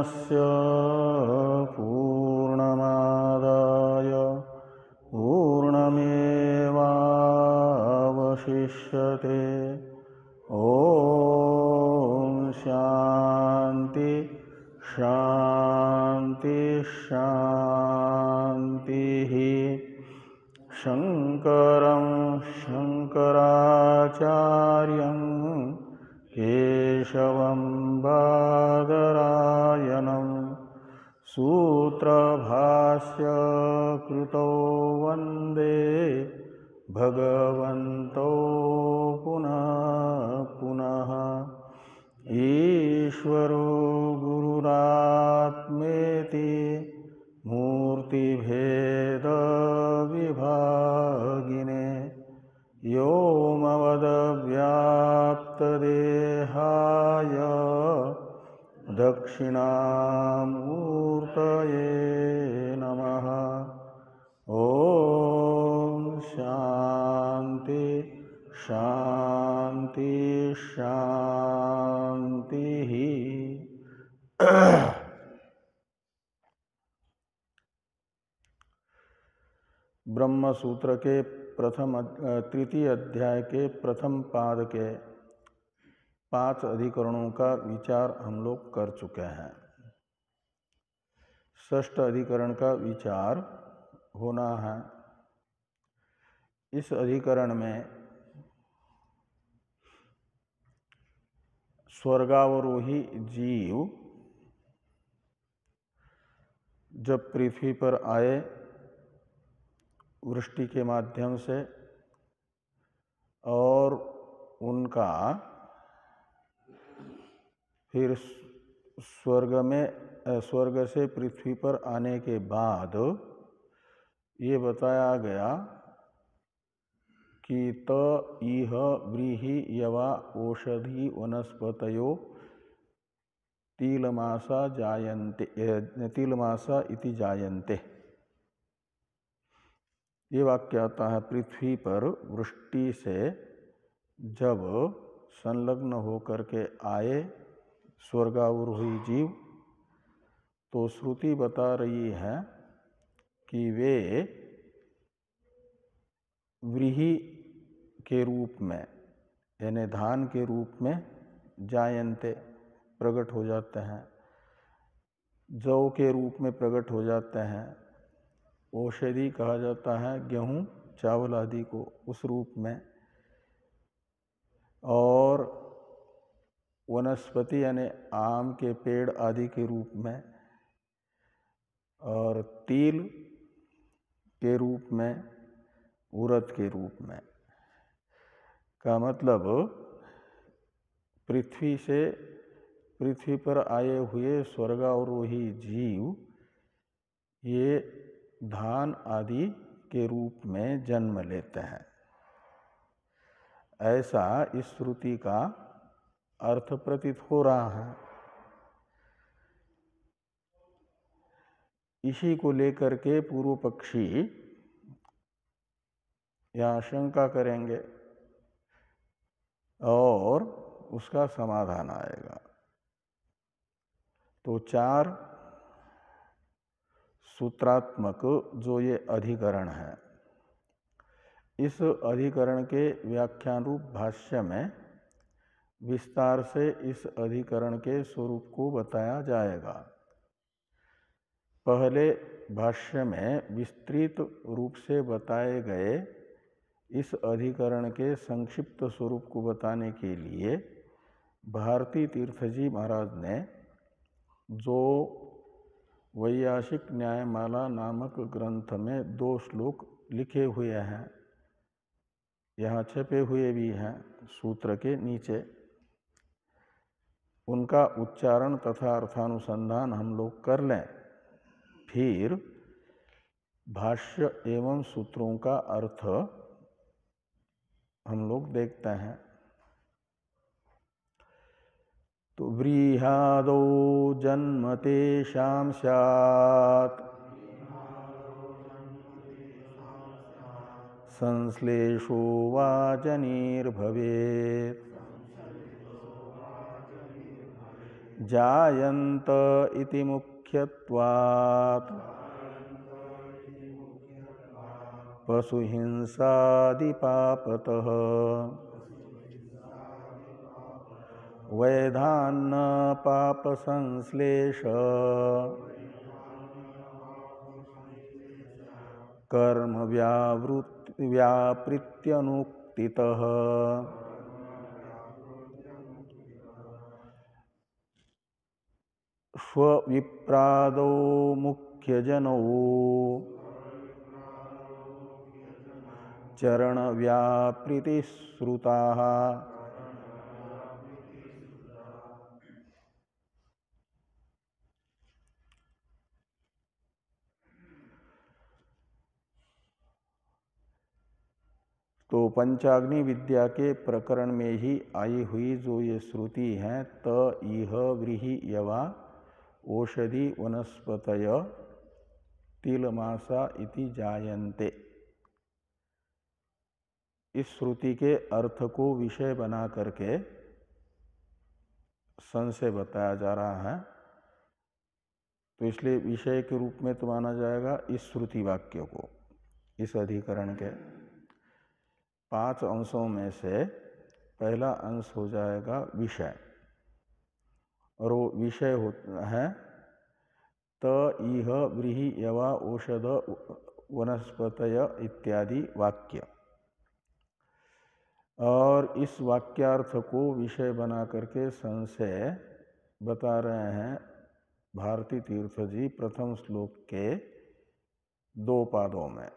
पूर्णस्य पूर्णमादाय पूर्णमेवावशिष्यते। ॐ शान्ति शान्ति शान्तिः। शङ्करं शङ्कराचार्यं केशवं बादरायणं सूत्रभाष्य कृतौ वन्दे भगवन्तौ पुनः पुनः। ईश्वरो गुरुरात्मेति मूर्तिभेदविभागिने व्योमवद्व्याप्तदेहाय दक्षिणामूर्तये नमः। ॐ शान्ति शान्ति शान्तिः। ब्रह्म सूत्र के तृतीय अध्याय के प्रथम पाद के 5 अधिकरणों का विचार हम लोग कर चुके हैं। षष्ठ अधिकरण का विचार होना है। इस अधिकरण में स्वर्गावरोही जीव जब पृथ्वी पर आए वृष्टि के माध्यम से और उनका फिर स्वर्ग से पृथ्वी पर आने के बाद ये बताया गया कि त इह व्रीहि यवा ओषधि वनस्पतयो तिलमासा इति जायन्ते। ये वाक्य आता है पृथ्वी पर वृष्टि से जब संलग्न होकर के आए स्वर्गावरोही जीव, तो श्रुति बता रही है कि वे व्रीहि के रूप में यानी धान के रूप में जायन्ते प्रकट हो जाते हैं, जौ के रूप में प्रकट हो जाते हैं, औषधि कहा जाता है गेहूं चावल आदि को उस रूप में, और वनस्पति यानी आम के पेड़ आदि के रूप में, और तिल के रूप में, उड़द के रूप में। का मतलब पृथ्वी पर आए हुए स्वर्गावरोही जीव ये धान आदि के रूप में जन्म लेते हैं। ऐसा इस श्रुति का अर्थ प्रतीत हो रहा है। इसी को लेकर के पूर्व पक्षी यहाँ शंका करेंगे और उसका समाधान आएगा। तो 4 सूत्रात्मक जो ये अधिकरण है, इस अधिकरण के व्याख्यान रूप भाष्य में विस्तार से इस अधिकरण के स्वरूप को बताया जाएगा। पहले भाष्य में विस्तृत रूप से बताए गए इस अधिकरण के संक्षिप्त स्वरूप को बताने के लिए भारती तीर्थ जी महाराज ने जो वैयासिक न्यायमाला नामक ग्रंथ में 2 श्लोक लिखे हुए हैं, यहाँ छपे हुए भी हैं सूत्र के नीचे, उनका उच्चारण तथा अर्थानुसंधान हम लोग कर लें, फिर भाष्य एवं सूत्रों का अर्थ हम लोग देखते हैं। तो व्रीहादो जन्म तेषां स्यात् संश्लेषो वाजनीर्भवेत् जायन्त इति मुख्यत्वात् पशुहिंसादिपापतः वैधान्न पापसंश्लेष कर्म व्यापृत्यनुक्तितः स्वविप्रादो मुख्यजनौ चरणव्यापृतिश्रुताः तो पंचाग्नि विद्या के प्रकरण में ही आई हुई जो ये श्रुति है, त इह व्रीहि यवा ओषधि वनस्पतय तिलमासा इति जायन्ते, इस श्रुति के अर्थ को विषय बना करके संशय बताया जा रहा है। तो इसलिए विषय के रूप में तो माना जाएगा इस श्रुति वाक्य को। इस अधिकरण के 5 अंशों में से पहला अंश हो जाएगा विषय, और वो विषय है त इह व्रीहि यवा औषध वनस्पतय इत्यादि वाक्य। और इस वाक्यार्थ को विषय बना करके संशय बता रहे हैं भारती तीर्थ जी प्रथम श्लोक के 2 पादों में।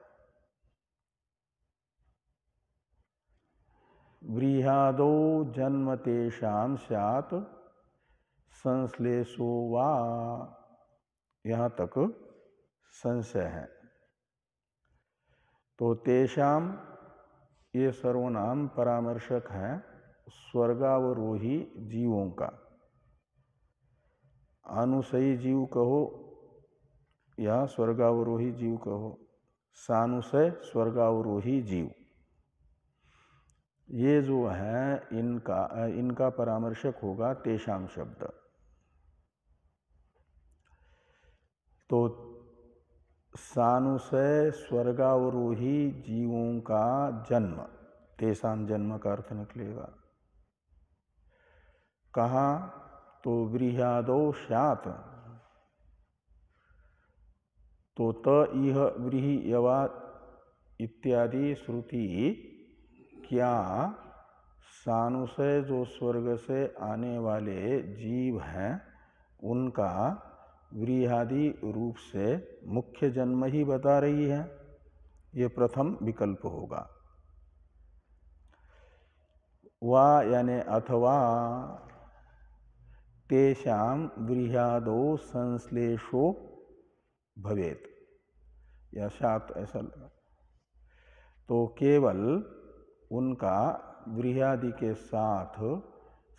व्रीहादो जन्म तेषां स्यात् संश्लेषो वा, यहाँ तक संशय है। तो तेषां ये सर्वनाम परामर्शक है स्वर्गावरोही जीवों का। अनुसयी जीव कहो या स्वर्गावरोही जीव कहो, सानुसय स्वर्गावरोही जीव, ये जो है इनका परामर्शक होगा तेषाम शब्द। तो सानुसय स्वर्गावरोही जीवों का जन्म, तेषाम जन्म का अर्थ निकलेगा। कहाँ? तो व्रीह्यादो स्यात्, तो त इह व्रीहि यवा इत्यादि श्रुति क्या सानुसय जो स्वर्ग से आने वाले जीव हैं उनका व्रीहादि रूप से मुख्य जन्म ही बता रही है? ये प्रथम विकल्प होगा। वा यानी अथवा तेषां व्रीहादो संश्लेषो भवेत, या सात ऐसा लगा। तो केवल उनका व्रीहादि के साथ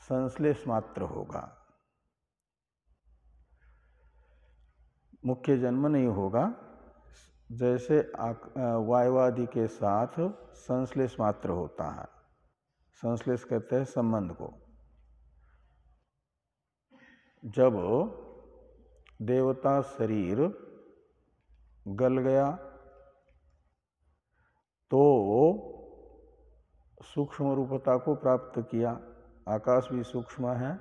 संश्लेष मात्र होगा, मुख्य जन्म नहीं होगा। जैसे वायवादि के साथ संश्लेष मात्र होता है, संश्लेष कहते हैं संबंध को। जब देवता शरीर गल गया तो सूक्ष्म रूपता को प्राप्त किया, आकाश भी सूक्ष्म है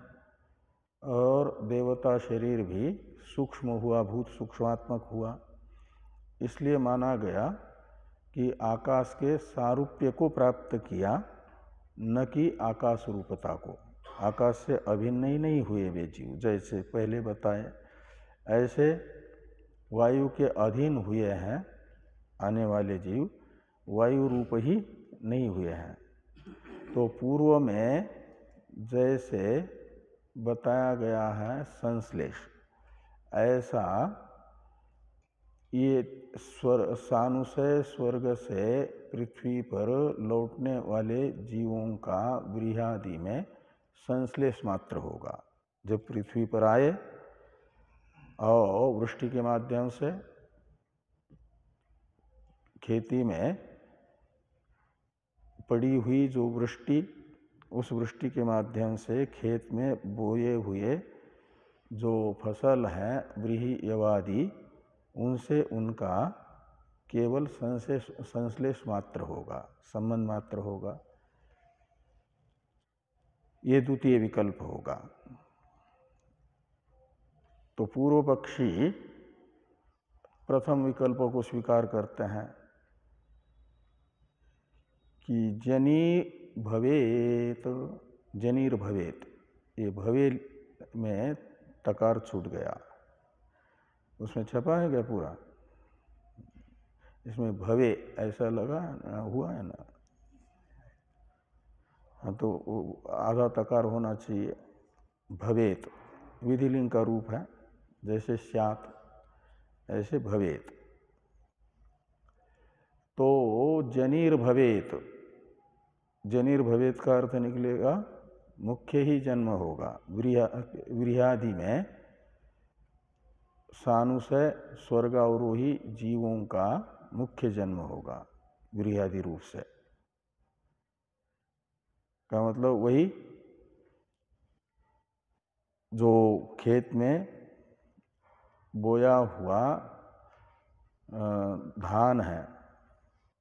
और देवता शरीर भी सूक्ष्म हुआ, भूत सूक्ष्मात्मक हुआ। इसलिए माना गया कि आकाश के सारूप्य को प्राप्त किया, न कि आकाश रूपता को। आकाश से अभिन्न ही नहीं हुए वे जीव, जैसे पहले बताए। ऐसे वायु के अधीन हुए हैं आने वाले जीव, वायु रूप ही नहीं हुए हैं। तो पूर्व में जैसे बताया गया है संश्लेष, ऐसा ये सानुसय स्वर्ग से पृथ्वी पर लौटने वाले जीवों का व्रीहादि में संश्लेष मात्र होगा। जब पृथ्वी पर आए और वृष्टि के माध्यम से खेती में पड़ी हुई जो वृष्टि, उस वृष्टि के माध्यम से खेत में बोए हुए जो फसल है व्रीहि यवादि, उनसे उनका केवल संश्लेष मात्र होगा, संबंध मात्र होगा। ये द्वितीय विकल्प होगा। तो पूर्व पक्षी प्रथम विकल्प को स्वीकार करते हैं कि जनी भवेत, जनीर भवेत, ये भवे में तकार छूट गया, उसमें छपा है क्या पूरा? इसमें भवे ऐसा लगा हुआ है ना, हाँ, तो आधा तकार होना चाहिए। भवेत विधिलिंग का रूप है, जैसे स्यात् ऐसे भवेत। तो जनीर भवेत, जनीर भवेत का अर्थ निकलेगा मुख्य ही जन्म होगा। व्रीहादि में सानुसय स्वर्गावरोही जीवों का मुख्य जन्म होगा व्रीहादि रूप से। का मतलब वही जो खेत में बोया हुआ धान है,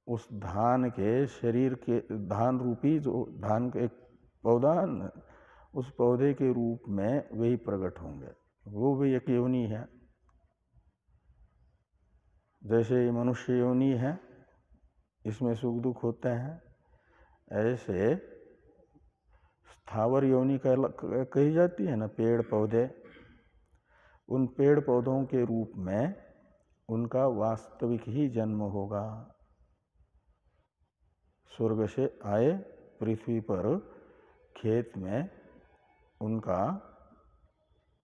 उस धान के शरीर के, धान रूपी जो धान का एक पौधा है न, उस पौधे के रूप में वही प्रकट होंगे। वो भी एक योनि है, जैसे मनुष्य योनि है, इसमें सुख दुख होते हैं, ऐसे स्थावर योनि कही जाती है ना, पेड़ पौधे, उन पेड़ पौधों के रूप में उनका वास्तविक ही जन्म होगा। स्वर्ग से आए पृथ्वी पर खेत में उनका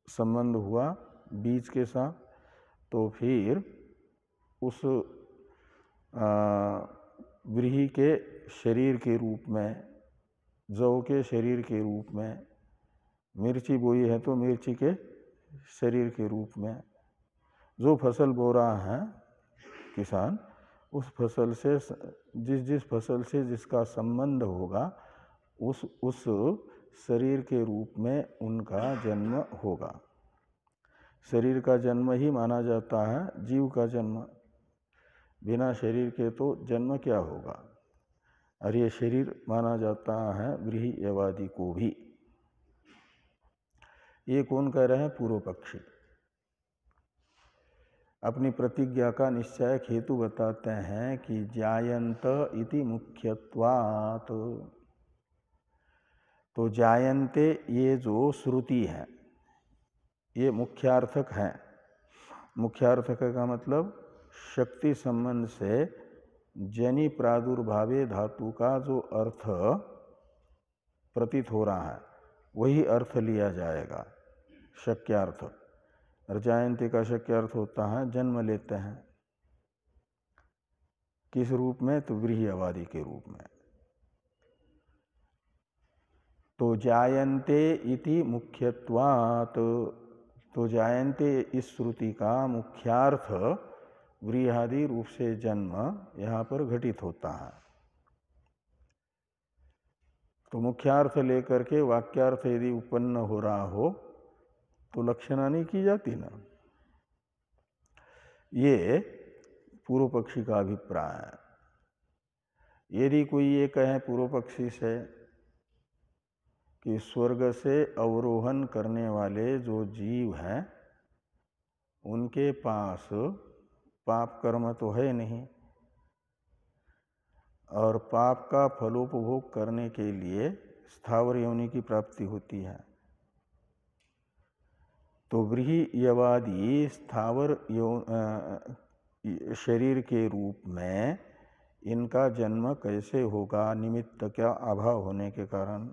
संबंध हुआ बीज के साथ, तो फिर उस व्रीहि के शरीर के रूप में, जौ के शरीर के रूप में, मिर्ची बोई है तो मिर्ची के शरीर के रूप में, जो फसल बो रहा है किसान, उस फसल से जिस फसल से जिसका संबंध होगा उस शरीर के रूप में उनका जन्म होगा। शरीर का जन्म ही माना जाता है जीव का जन्म, बिना शरीर के तो जन्म क्या होगा। और ये शरीर माना जाता है व्रीहि यवादि को भी। ये कौन कह रहे हैं? पूर्व पक्षी। अपनी प्रतिज्ञा का निश्चय हेतु बताते हैं कि जायंत इति मुख्यत्वात्। तो जायन्ते ये जो श्रुति है ये मुख्यार्थक है। मुख्यार्थक का मतलब शक्ति संबंध से जनि प्रादुर्भावे धातु का जो अर्थ प्रतीत हो रहा है वही अर्थ लिया जाएगा शक्यार्थ। और जायन्ते का शक्यार्थ होता है जन्म लेते हैं। किस रूप में? तो व्रीहि यवादि के रूप में। तो जायन्ते इति मुख्यत्वात्, तो जायन्ते इस श्रुति का मुख्यार्थ व्रीहादि रूप से जन्म यहाँ पर घटित होता है। तो मुख्यार्थ लेकर के वाक्यार्थ यदि उत्पन्न हो रहा हो तो लक्षणा नहीं की जाती ना। ये पूर्व पक्षी का अभिप्राय है। यदि कोई ये कहे पूर्व पक्षी से कि स्वर्ग से अवरोहण करने वाले जो जीव हैं उनके पास पाप कर्म तो है नहीं, और पाप का फलोपभोग करने के लिए स्थावर योनि की प्राप्ति होती है, तो व्रीहि यवादि स्थावर शरीर के रूप में इनका जन्म कैसे होगा? निमित्त क्या अभाव होने के कारण,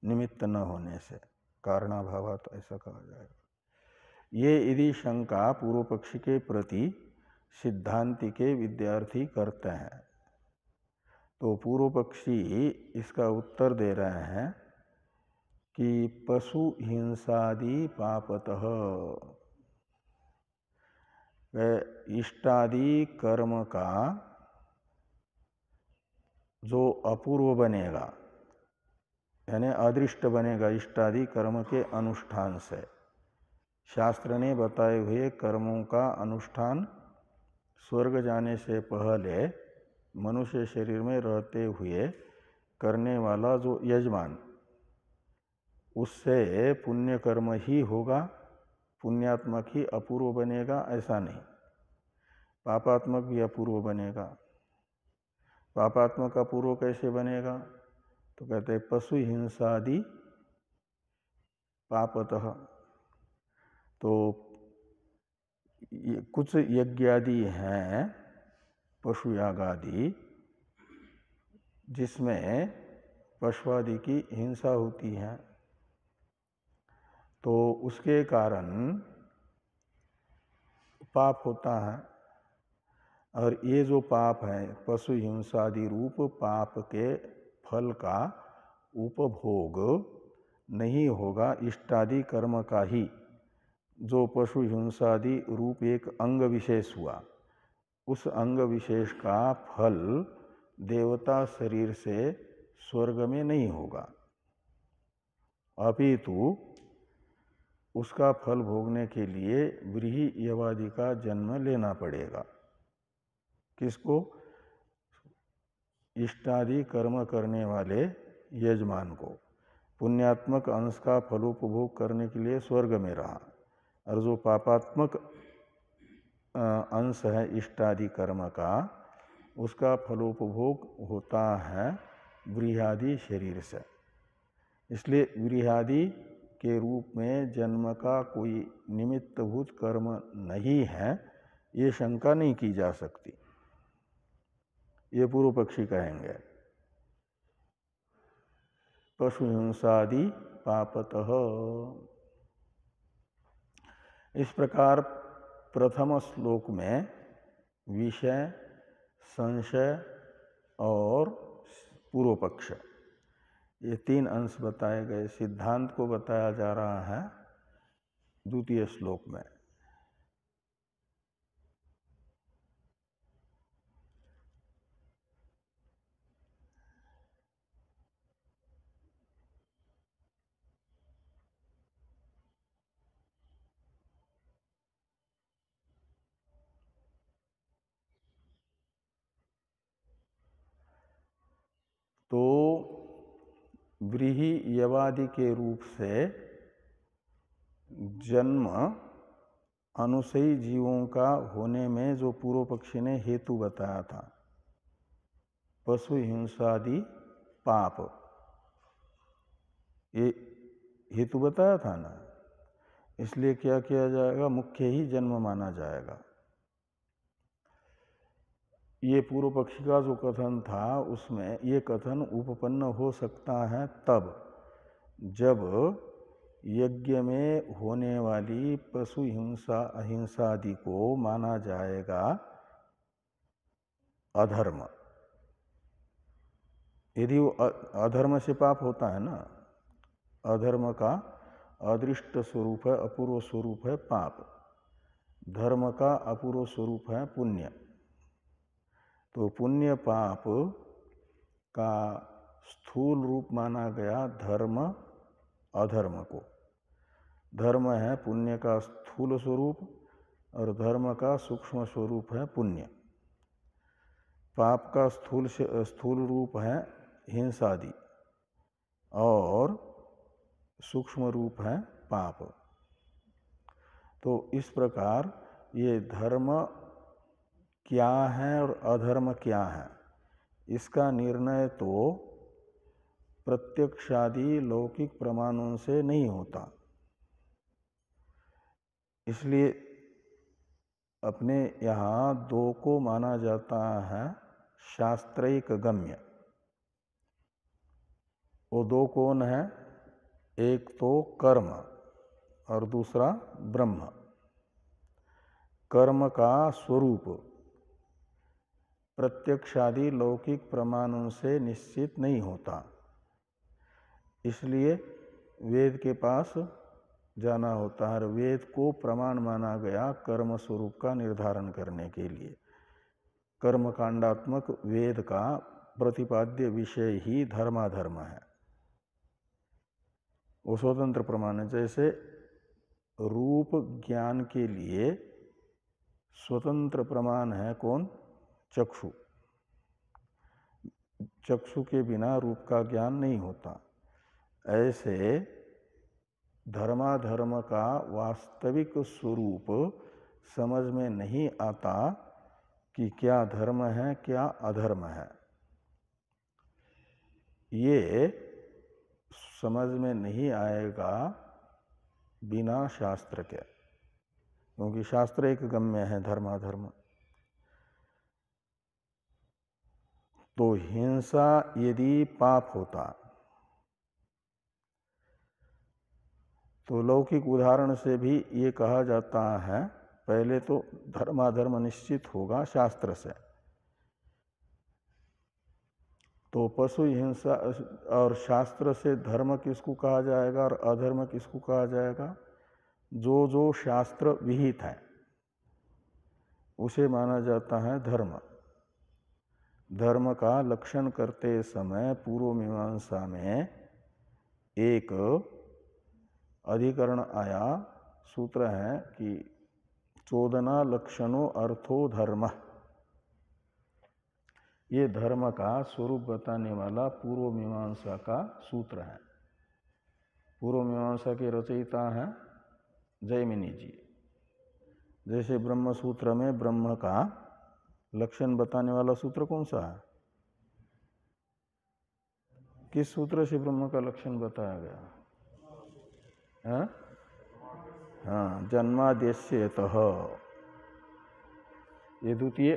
निमित्त न होने से, कारणाभावात् ऐसा कहा जाएगा। ये यदि शंका पूर्व पक्षी के प्रति सिद्धांति के विद्यार्थी करते हैं तो पूर्व पक्षी इसका उत्तर दे रहे हैं कि पशु हिंसादि पापतः, इष्टादि कर्म का जो अपूर्व बनेगा यानी अदृष्ट बनेगा इष्टादि कर्म के अनुष्ठान से, शास्त्र ने बताए हुए कर्मों का अनुष्ठान स्वर्ग जाने से पहले मनुष्य शरीर में रहते हुए करने वाला जो यजमान, उससे पुण्य कर्म ही होगा, पुण्यात्मक ही अपूर्व बनेगा ऐसा नहीं, पापात्मक भी अपूर्व बनेगा। पापात्मक अपूर्व कैसे बनेगा? तो कहते हैं पशु हिंसादि पापतः। तो कुछ यज्ञादि हैं पशु यागादि जिसमें पशुआदि की हिंसा होती है, तो उसके कारण पाप होता है। और ये जो पाप है पशु हिंसादि रूप पाप के फल का उपभोग नहीं होगा इष्टादि कर्म का ही। जो पशु हिंसादि रूप एक अंग विशेष हुआ, उस अंग विशेष का फल देवता शरीर से स्वर्ग में नहीं होगा, अपितु उसका फल भोगने के लिए व्रीहि यवादि का जन्म लेना पड़ेगा। किसको? इष्टादि कर्म करने वाले यजमान को। पुण्यात्मक अंश का फलोपभोग करने के लिए स्वर्ग में रहा, और जो पापात्मक अंश है इष्टादि कर्म का, उसका फलोपभोग होता है व्रीहादि शरीर से। इसलिए व्रीहादि के रूप में जन्म का कोई निमित्तभूत कर्म नहीं है, ये शंका नहीं की जा सकती, ये पूर्व पक्षी कहेंगे। पशु हिंसादि पापतः। इस प्रकार प्रथम श्लोक में विषय, संशय और पूर्व पक्ष, ये तीन अंश बताए गए। सिद्धांत को बताया जा रहा है द्वितीय श्लोक में। तो व्रीहि यवादि के रूप से जन्म अनुसयी जीवों का होने में जो पूर्व पक्षी ने हेतु बताया था, पशु हिंसादि पाप, ये हेतु बताया था ना। इसलिए क्या किया जाएगा? मुख्य ही जन्म माना जाएगा। ये पूर्व पक्षी का जो कथन था उसमें ये कथन उपपन्न हो सकता है तब जब यज्ञ में होने वाली पशु हिंसा अहिंसादि को माना जाएगा अधर्म। यदि वो अधर्म से पाप होता है ना, अधर्म का अदृष्ट स्वरूप है, अपूर्व स्वरूप है पाप, धर्म का अपूर्व स्वरूप है पुण्य। तो पुण्य पाप का स्थूल रूप माना गया धर्म अधर्म को। धर्म है पुण्य का स्थूल स्वरूप और धर्म का सूक्ष्म स्वरूप है पुण्य। पाप का स्थूल रूप है हिंसादि और सूक्ष्म रूप है पाप। तो इस प्रकार ये धर्म क्या है और अधर्म क्या है, इसका निर्णय तो प्रत्यक्षादि लौकिक प्रमाणों से नहीं होता। इसलिए अपने यहाँ दो को माना जाता है शास्त्रैक गम्य। वो दो कौन है? एक तो कर्म और दूसरा ब्रह्म। कर्म का स्वरूप प्रत्यक्षादि लौकिक प्रमाणों से निश्चित नहीं होता, इसलिए वेद के पास जाना होता है। वेद को प्रमाण माना गया कर्म स्वरूप का निर्धारण करने के लिए। कर्मकांडात्मक वेद का प्रतिपाद्य विषय ही धर्माधर्म है, वो स्वतंत्र प्रमाण है। जैसे रूप ज्ञान के लिए स्वतंत्र प्रमाण है कौन? चक्षु। चक्षु के बिना रूप का ज्ञान नहीं होता। ऐसे धर्माधर्म का वास्तविक स्वरूप समझ में नहीं आता कि क्या धर्म है क्या अधर्म है। ये समझ में नहीं आएगा बिना शास्त्र के, क्योंकि शास्त्र एक गम्य है धर्माधर्म। तो हिंसा यदि पाप होता तो लौकिक उदाहरण से भी ये कहा जाता है, पहले तो धर्माधर्म निश्चित होगा शास्त्र से। तो पशु हिंसा और शास्त्र से धर्म किसको कहा जाएगा और अधर्म किसको कहा जाएगा? जो जो शास्त्र विहित है उसे माना जाता है धर्म। धर्म का लक्षण करते समय पूर्व मीमांसा में एक अधिकरण आया, सूत्र है कि चोदना लक्षणों अर्थो धर्म। ये धर्म का स्वरूप बताने वाला पूर्व मीमांसा का सूत्र है। पूर्व मीमांसा के रचयिता हैं जैमिनी जी। जैसे ब्रह्म सूत्र में ब्रह्म का लक्षण बताने वाला सूत्र कौन सा है? किस सूत्र से ब्रह्म का लक्षण बताया गया? हाँ, जन्माद्यस्यतः। ये द्वितीय,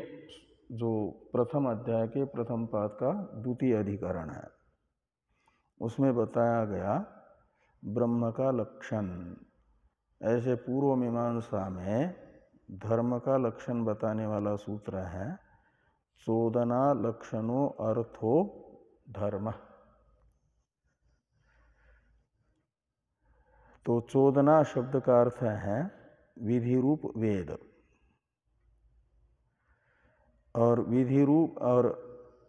जो प्रथम अध्याय के प्रथम पाद का द्वितीय अधिकरण है, उसमें बताया गया ब्रह्म का लक्षण। ऐसे पूर्व मीमांसा में धर्म का लक्षण बताने वाला सूत्र है चोदना लक्षणों अर्थो धर्म। तो चोदना शब्द का अर्थ है विधि रूप वेद, और विधि रूप और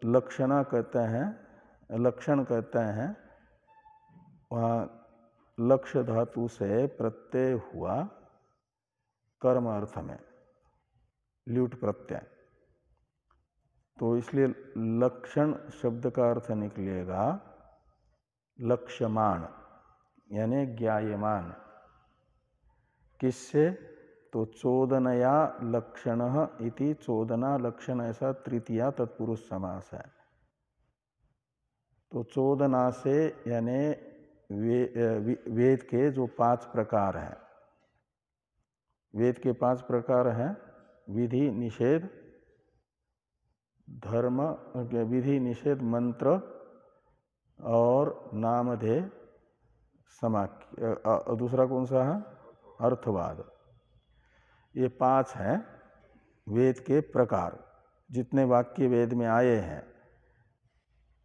लक्षणा कहते हैं, लक्षण कहते हैं वहाँ लक्ष्य धातु से प्रत्यय हुआ कर्म अर्थ में ल्यूट प्रत्यय। तो इसलिए लक्षण शब्द का अर्थ निकलेगा लक्ष्यमाण, यानी ज्ञायमान। किससे? तो चोदनया लक्षण इति चोदना लक्षण, ऐसा तृतीया तत्पुरुष समास है। तो चोदना से यानी वेद के जो 5 प्रकार हैं, वेद के 5 प्रकार हैं विधि निषेध धर्म, विधि निषेध मंत्र और नामधेय समाख्य, दूसरा कौन सा है? अर्थवाद। ये 5 हैं वेद के प्रकार। जितने वाक्य वेद में आए हैं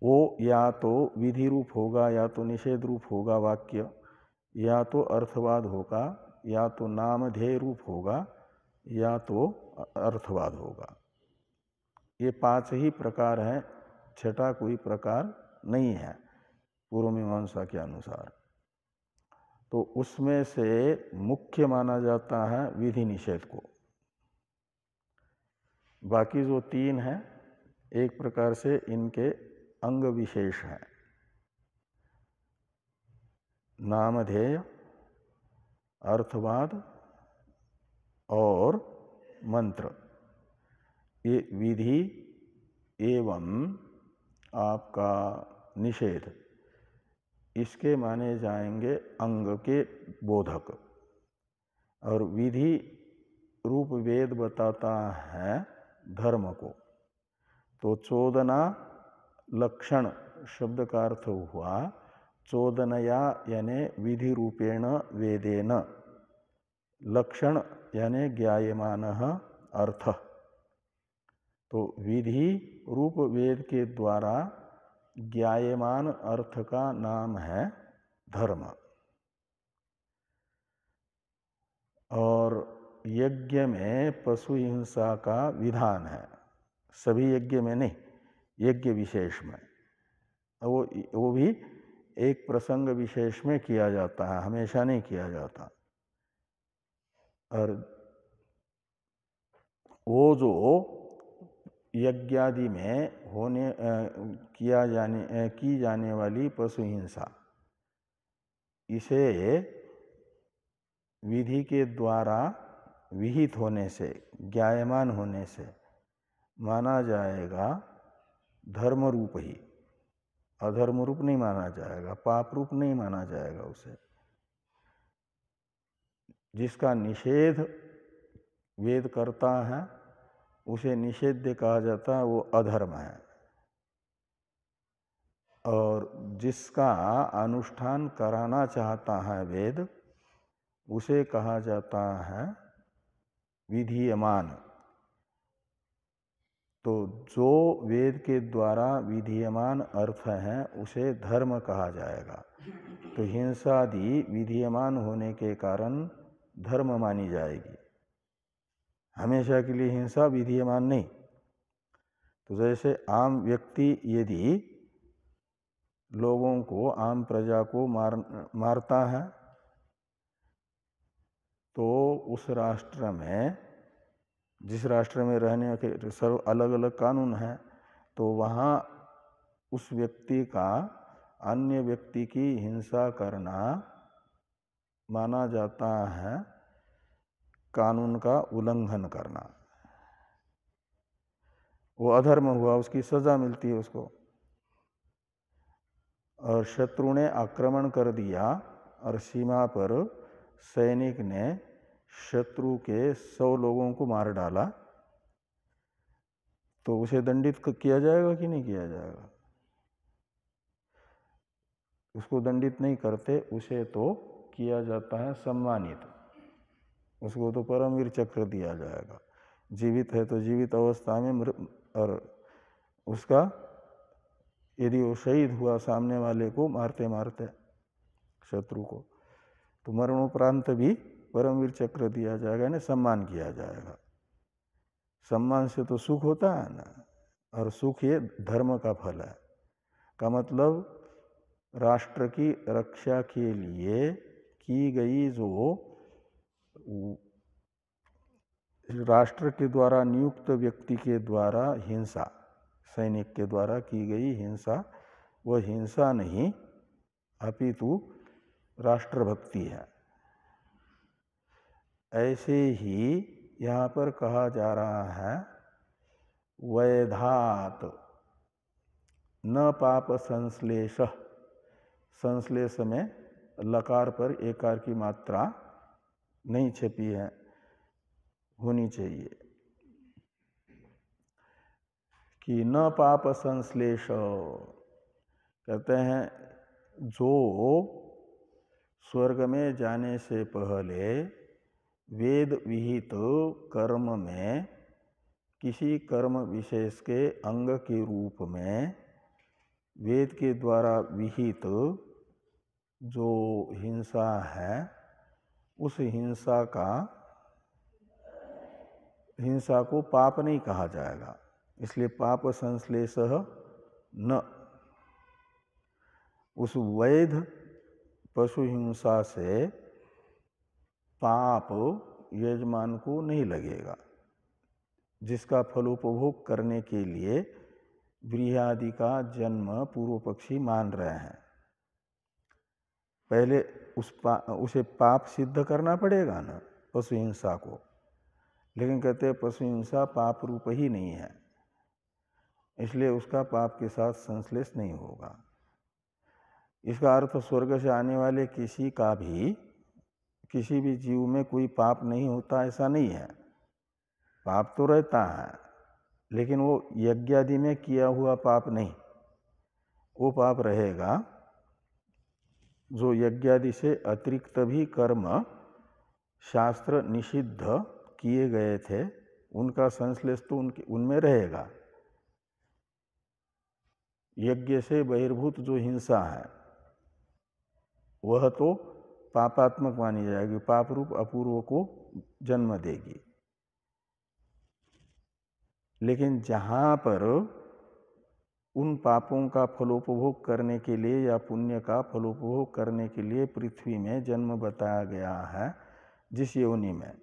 वो या तो विधि रूप होगा, या तो निषेध रूप होगा वाक्य, या तो अर्थवाद होगा, या तो नामधेय रूप होगा, या तो अर्थवाद होगा। ये 5 ही प्रकार हैं, छठा कोई प्रकार नहीं है पूर्व मीमांसा के अनुसार। तो उसमें से मुख्य माना जाता है विधि निषेध को। बाकी जो 3 हैं एक प्रकार से इनके अंग विशेष हैं, नामधेय, अर्थवाद और मंत्र। ये विधि एवं आपका निषेध, इसके माने जाएंगे अंग के बोधक। और विधि रूप वेद बताता है धर्म को। तो चोदना लक्षण शब्द का अर्थ हुआ चोदनया यानी विधि रूपेण वेदेन, लक्षण यानी ज्ञायमान अर्थ। तो विधि रूप वेद के द्वारा ज्ञायमान अर्थ का नाम है धर्म। और यज्ञ में पशु हिंसा का विधान है, सभी यज्ञ में नहीं, यज्ञ विशेष में। वो भी एक प्रसंग विशेष में किया जाता है, हमेशा नहीं किया जाता। और वो जो यज्ञादि में की जाने वाली पशु हिंसा, इसे विधि के द्वारा विहित होने से, ज्ञायमान होने से माना जाएगा धर्म रूप ही, अधर्म रूप नहीं माना जाएगा, पाप रूप नहीं माना जाएगा उसे। जिसका निषेध वेद करता है उसे निषेध्य कहा जाता है, वो अधर्म है। और जिसका अनुष्ठान कराना चाहता है वेद, उसे कहा जाता है विधीयमान। तो जो वेद के द्वारा विधीयमान अर्थ है उसे धर्म कहा जाएगा। तो हिंसादि विधीयमान होने के कारण धर्म मानी जाएगी, हमेशा के लिए हिंसा विधीयमान नहीं। तो जैसे आम व्यक्ति यदि लोगों को, आम प्रजा को मारता है, तो उस राष्ट्र में, जिस राष्ट्र में रहने के सर्व अलग अलग कानून हैं, तो वहाँ उस व्यक्ति का अन्य व्यक्ति की हिंसा करना माना जाता है कानून का उल्लंघन करना। वो अधर्म हुआ, उसकी सजा मिलती है उसको। और शत्रु ने आक्रमण कर दिया और सीमा पर सैनिक ने शत्रु के 100 लोगों को मार डाला, तो उसे दंडित किया जाएगा कि नहीं किया जाएगा? उसको दंडित नहीं करते, उसे तो किया जाता है सम्मानित। उसको तो परमवीर चक्र दिया जाएगा। जीवित है तो जीवित अवस्था में और उसका यदि वो शहीद हुआ सामने वाले को मारते मारते शत्रु को, तो मरणोपरांत भी परमवीर चक्र दिया जाएगा, यानी सम्मान किया जाएगा। सम्मान से तो सुख होता है ना, और सुख ये धर्म का फल है। का मतलब राष्ट्र की रक्षा के लिए की गई जो राष्ट्र के द्वारा नियुक्त व्यक्ति के द्वारा हिंसा, सैनिक के द्वारा की गई हिंसा, वह हिंसा नहीं अपितु राष्ट्रभक्ति है। ऐसे ही यहाँ पर कहा जा रहा है वैधात न पाप संश्लेष। संश्लेष में लकार पर एकार की मात्रा नहीं छपी है, होनी चाहिए कि न पाप संश्लेष। कहते हैं जो स्वर्ग में जाने से पहले वेद विहित कर्म में किसी कर्म विशेष के अंग के रूप में वेद के द्वारा विहित जो हिंसा है, उस हिंसा को पाप नहीं कहा जाएगा। इसलिए पाप संश्लेष न। उस वैध पशु हिंसा से पाप यजमान को नहीं लगेगा, जिसका फलोपभोग करने के लिए व्रीहादि का जन्म पूर्व पक्षी मान रहे हैं। पहले उसे पाप सिद्ध करना पड़ेगा ना पशु हिंसा को, लेकिन कहते हैं पशु हिंसा पाप रूप ही नहीं है, इसलिए उसका पाप के साथ संश्लेष नहीं होगा। इसका अर्थ स्वर्ग से आने वाले किसी भी जीव में कोई पाप नहीं होता, ऐसा नहीं है। पाप तो रहता है, लेकिन वो यज्ञादि में किया हुआ पाप नहीं, वो पाप रहेगा जो यज्ञादि से अतिरिक्त भी कर्म शास्त्र निषिद्ध किए गए थे, उनका संश्लेष तो उनमें रहेगा। यज्ञ से बहिर्भूत जो हिंसा है वह तो पापात्मक मानी जाएगी, पाप रूप अपूर्व को जन्म देगी। लेकिन जहाँ पर उन पापों का फलोपभोग करने के लिए या पुण्य का फलोपभोग करने के लिए पृथ्वी में जन्म बताया गया है, जिस योनि में,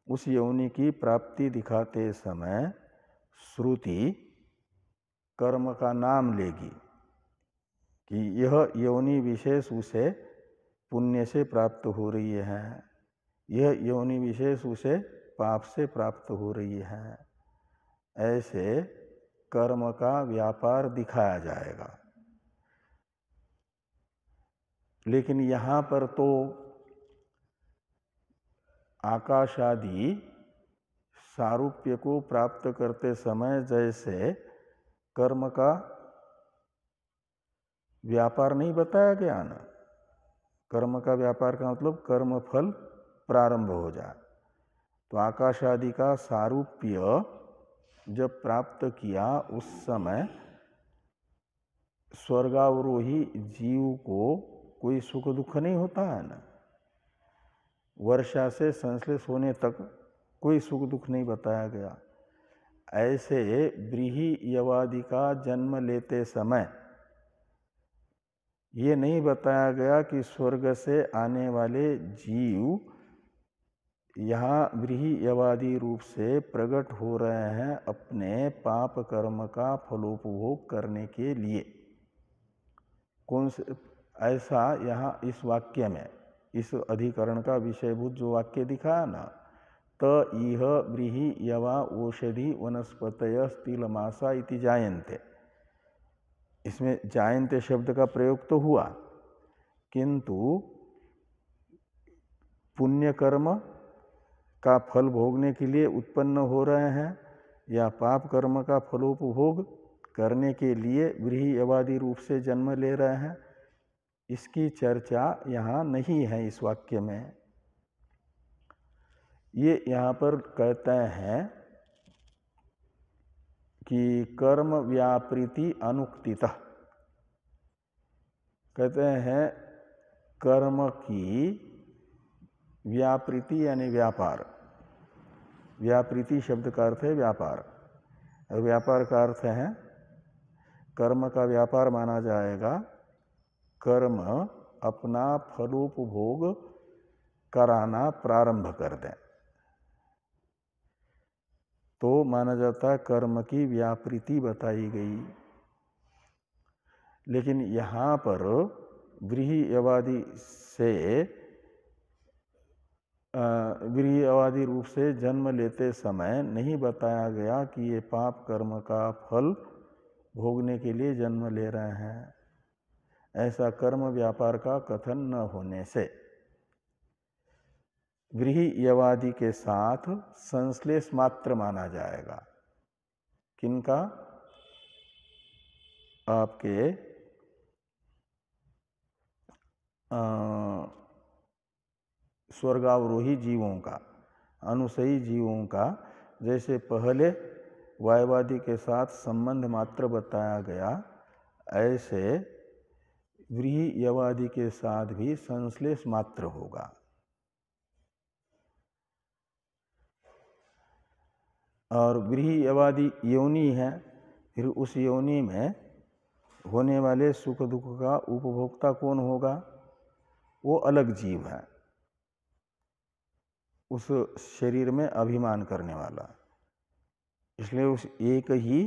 उस योनि की प्राप्ति दिखाते समय श्रुति कर्म का नाम लेगी कि यह योनि विशेष उसे पुण्य से प्राप्त हो रही है, यह योनि विशेष उसे पाप से प्राप्त हो रही है। ऐसे कर्म का व्यापार दिखाया जाएगा। लेकिन यहाँ पर तो आकाश आदि सारूप्य को प्राप्त करते समय जैसे कर्म का व्यापार नहीं बताया गया ना। कर्म का व्यापार का मतलब कर्म फल प्रारंभ हो जाए। तो आकाश आदि का सारूप्य जब प्राप्त किया उस समय स्वर्गावरोही जीव को कोई सुख दुख नहीं होता है ना। वर्षा से संश्लेष होने तक कोई सुख दुख नहीं बताया गया। ऐसे व्रीहि यवादि का जन्म लेते समय ये नहीं बताया गया कि स्वर्ग से आने वाले जीव यहाँ व्रीहि यवादि रूप से प्रकट हो रहे हैं अपने पाप कर्म का फलोपभोग करने के लिए। कौन से ऐसा यहाँ इस वाक्य में, इस अधिकरण का विषयभूत जो वाक्य दिखाया ना, त इह व्रीहि यवा ओषधि वनस्पतय स्थिलमासा इति जायन्ते, इसमें जायन्ते शब्द का प्रयोग तो हुआ, किंतु पुण्य कर्म का फल भोगने के लिए उत्पन्न हो रहे हैं या पाप कर्म का फलोपभोग करने के लिए व्रीहि यवादि रूप से जन्म ले रहे हैं, इसकी चर्चा यहाँ नहीं है इस वाक्य में। ये यहाँ पर कहते हैं कि कर्म व्यापृति अनुक्तितः, कहते हैं कर्म की व्यापृति यानी व्यापार। व्यापृति शब्द का अर्थ है व्यापार, और व्यापार का अर्थ है कर्म का व्यापार माना जाएगा कर्म अपना फलोपभोग कराना प्रारंभ कर दें तो माना जाता है कर्म की व्यापृति बताई गई। लेकिन यहाँ पर व्रीहि यवादि से व्रीहि यवादि रूप से जन्म लेते समय नहीं बताया गया कि ये पाप कर्म का फल भोगने के लिए जन्म ले रहे हैं। ऐसा कर्म व्यापार का कथन न होने से व्रीहि यवादि के साथ संश्लेष मात्र माना जाएगा। किनका? आपके स्वर्गावरोही जीवों का, अनुसयी जीवों का, जैसे पहले वायुवादी के साथ संबंध मात्र बताया गया, ऐसे व्रीहि यवादि के साथ भी संश्लेष मात्र होगा। और व्रीहि यवादि योनि है, फिर उस योनि में होने वाले सुख दुख का उपभोक्ता कौन होगा? वो अलग जीव है, उस शरीर में अभिमान करने वाला। इसलिए उस एक ही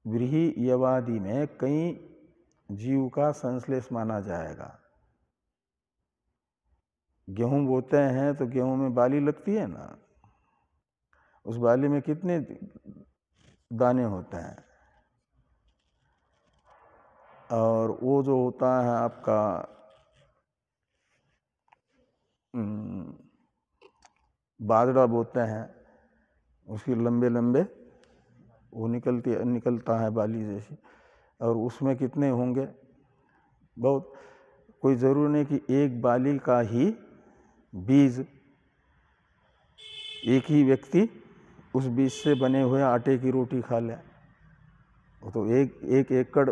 व्रीहि यवादि में कई जीव का संश्लेष माना जाएगा। गेहूं बोते हैं तो गेहूं में बाली लगती है ना, उस बाली में कितने दाने होते हैं, और वो जो होता है आपका बाजरा बोते हैं, उसकी लंबे लंबे वो निकलता है बाली जैसी, और उसमें कितने होंगे? बहुत। कोई ज़रूरी नहीं कि एक बाली का ही बीज एक ही व्यक्ति उस बीज से बने हुए आटे की रोटी खा ले। वो तो एक एकड़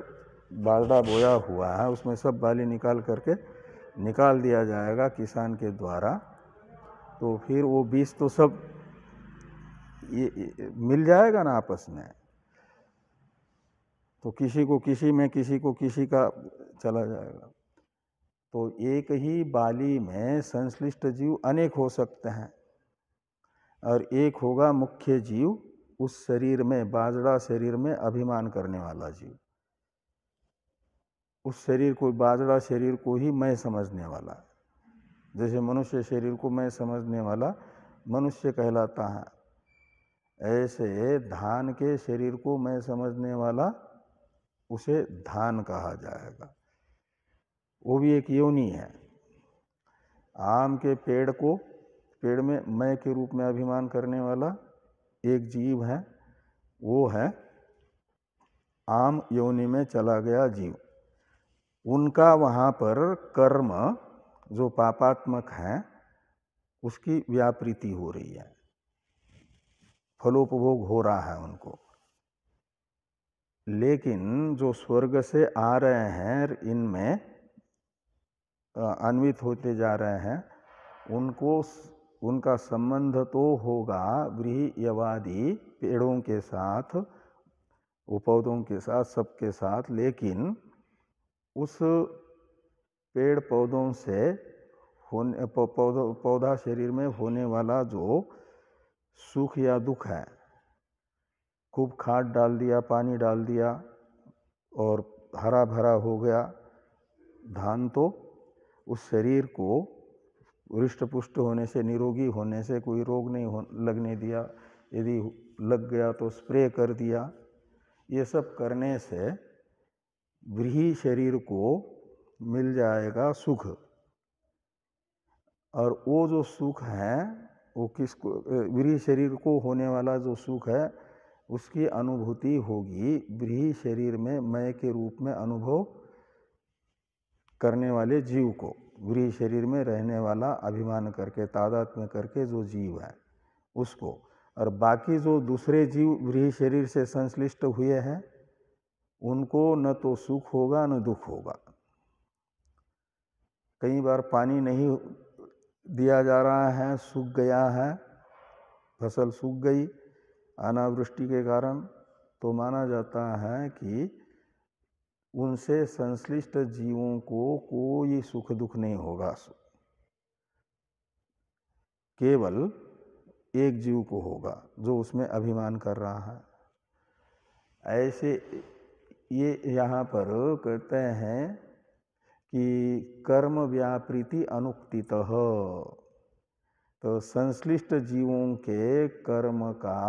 बाजरा बोया हुआ है, उसमें सब बाली निकाल दिया जाएगा किसान के द्वारा, तो फिर वो बीज तो सब ये मिल जाएगा ना आपस में, तो किसी को किसी में, किसी को किसी का चला जाएगा। तो एक ही बाली में संश्लिष्ट जीव अनेक हो सकते हैं, और एक होगा मुख्य जीव, उस शरीर में, बाजड़ा शरीर में अभिमान करने वाला जीव। उस शरीर को, बाजड़ा शरीर को ही मैं समझने वाला, जैसे मनुष्य शरीर को मैं समझने वाला मनुष्य कहलाता है, ऐसे धान के शरीर को मैं समझने वाला उसे धान कहा जाएगा। वो भी एक योनि है। आम के पेड़ को, पेड़ में मैं के रूप में अभिमान करने वाला एक जीव है, वो है आम योनि में चला गया जीव। उनका वहाँ पर कर्म जो पापात्मक है उसकी व्यापृति हो रही है, फलोपभोग हो रहा है उनको। लेकिन जो स्वर्ग से आ रहे हैं, इनमें अन्वित होते जा रहे हैं, उनको, उनका संबंध तो होगा व्रीहयवादी पेड़ों के साथ, पौधों के साथ, सबके साथ, लेकिन उस पेड़ पौधों से होने, पौधा शरीर में होने वाला जो सुख या दुख है, खूब खाद डाल दिया, पानी डाल दिया और हरा भरा हो गया धान, तो उस शरीर को हृष्ट पुष्ट होने से, निरोगी होने से, कोई रोग नहीं लगने दिया, यदि लग गया तो स्प्रे कर दिया। ये सब करने से व्रीहि शरीर को मिल जाएगा सुख, और वो जो सुख है वो किसको, व्रीहि शरीर को होने वाला जो सुख है उसकी अनुभूति होगी व्रीहि शरीर में मैं के रूप में अनुभव करने वाले जीव को, व्रीहि शरीर में रहने वाला, अभिमान करके, तादात्म्य करके जो जीव है उसको। और बाकी जो दूसरे जीव व्रीहि शरीर से संश्लिष्ट हुए हैं उनको न तो सुख होगा न दुख होगा। कई बार पानी नहीं दिया जा रहा है, सूख गया है, फसल सूख गई अनावृष्टि के कारण, तो माना जाता है कि उनसे संश्लिष्ट जीवों को कोई सुख दुख नहीं होगा, केवल एक जीव को होगा जो उसमें अभिमान कर रहा है। ऐसे ये यहाँ पर कहते हैं कि कर्म व्यापृति अनुक्तितः, तो संश्लिष्ट जीवों के कर्म का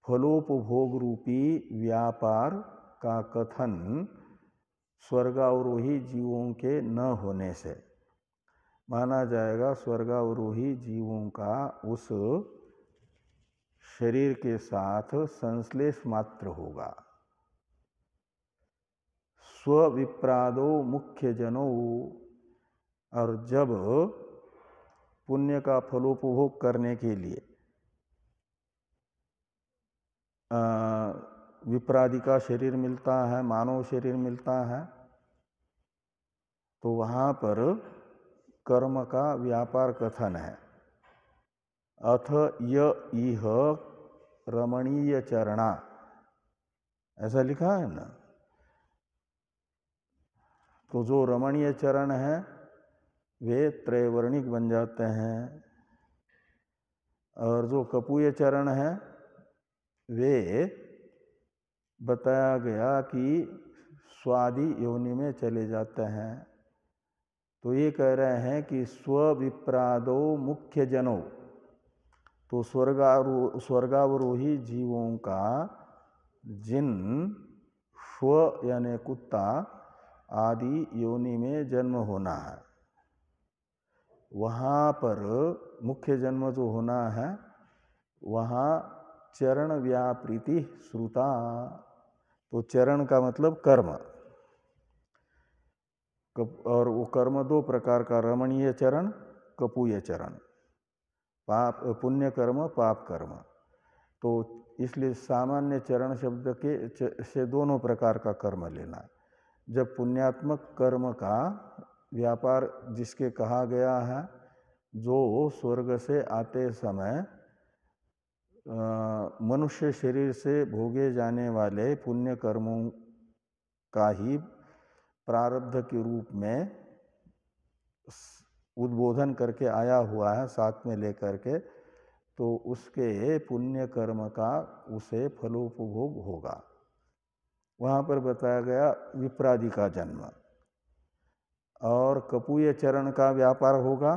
फलोपभोग रूपी व्यापार का कथन स्वर्गावरोही जीवों के न होने से माना जाएगा। स्वर्गावरोही जीवों का उस शरीर के साथ संश्लेष मात्र होगा। स्वविप्रादो मुख्य जनों, और जब पुण्य का फलोपभोग करने के लिए विप्रादि का शरीर मिलता है, मानव शरीर मिलता है, तो वहाँ पर कर्म का व्यापार कथन है। अथ य इह रमणीय चरणा, ऐसा लिखा है ना। तो जो रमणीय चरण है वे त्रैवर्णिक बन जाते हैं, और जो कपूय चरण है वे बताया गया कि स्वादि योनि में चले जाते हैं। तो ये कह रहे हैं कि स्वविप्रादो मुख्य जनों, तो स्वर्गावरोही जीवों का जिन स्व यानी कुत्ता आदि योनि में जन्म होना है, वहाँ पर मुख्य जन्म जो होना है वहाँ चरण व्यापृति श्रुता। तो चरण का मतलब कर्म, और वो कर्म दो प्रकार का, रमणीय चरण, कपूय चरण, पाप पुण्य कर्म, पाप कर्म। तो इसलिए सामान्य चरण शब्द के से दोनों प्रकार का कर्म लेना। जब पुण्यात्मक कर्म का व्यापार जिसके कहा गया है, जो स्वर्ग से आते समय मनुष्य शरीर से भोगे जाने वाले पुण्य कर्मों का ही प्रारब्ध के रूप में उद्बोधन करके आया हुआ है साथ में लेकर के, तो उसके पुण्य कर्म का उसे फलोपभोग होगा। वहाँ पर बताया गया विप्रादि का जन्म, और कपूय चरण का व्यापार होगा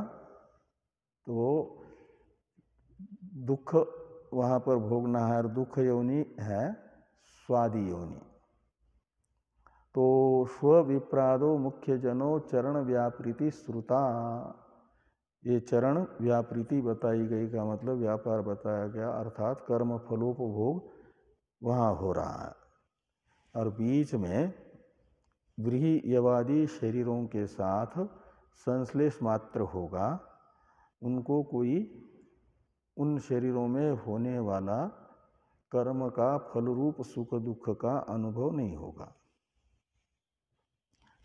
तो दुख वहाँ पर भोगना है, और दुख योनि है स्वादि योनि। तो स्वविप्रादो मुख्य जनो चरण व्यापृति श्रुता, ये चरण व्यापृति बताई गई का मतलब व्यापार बताया गया, अर्थात कर्म फलोपभोग वहाँ हो रहा है। और बीच में व्रीहियवादी शरीरों के साथ संश्लेष मात्र होगा, उनको कोई उन शरीरों में होने वाला कर्म का फलरूप सुख दुख का अनुभव नहीं होगा,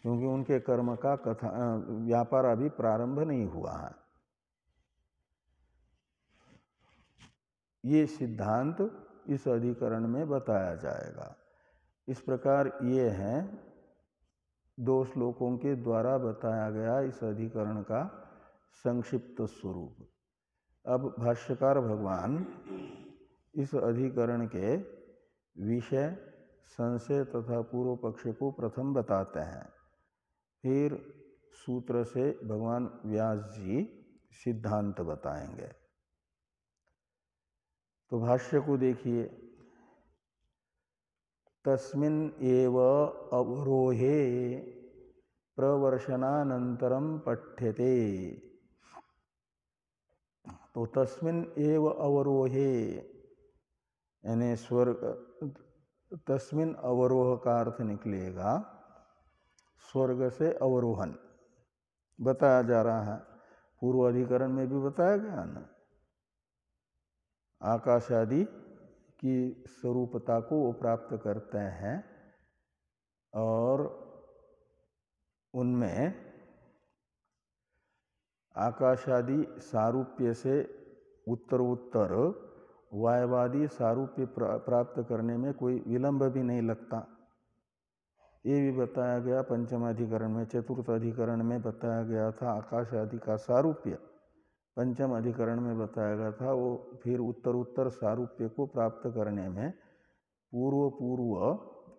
क्योंकि उनके कर्म का व्यापार अभी प्रारंभ नहीं हुआ है। ये सिद्धांत इस अधिकरण में बताया जाएगा। इस प्रकार ये हैं 2 श्लोकों के द्वारा बताया गया इस अधिकरण का संक्षिप्त स्वरूप। अब भाष्यकार भगवान इस अधिकरण के विषय, संशय तथा पूर्व पक्ष को प्रथम बताते हैं, फिर सूत्र से भगवान व्यास जी सिद्धांत बताएंगे। तो भाष्य को देखिए, तस्मिन् एव अवरोहे प्रवर्षनानंतरम पठ्यते। तो तस्मिन् एव अवरोहे यानी स्वर्ग, तस्मिन् अवरोह का अर्थ निकलेगा स्वर्ग से अवरोहन बताया जा रहा है। पूर्व अधिकरण में भी बताया गया ना, आकाश आदि की स्वरूपता को वो प्राप्त करते हैं और उनमें आकाश आदि सारूप्य से उत्तर वायवादी सारूप्य प्राप्त करने में कोई विलंब भी नहीं लगता। ये भी बताया गया पंचम अधिकरण में। चतुर्थ अधिकरण में बताया गया था आकाश आदि का सारूप्य, पंचम अधिकरण में बताया गया था वो फिर उत्तर सारूप्य को प्राप्त करने में पूर्व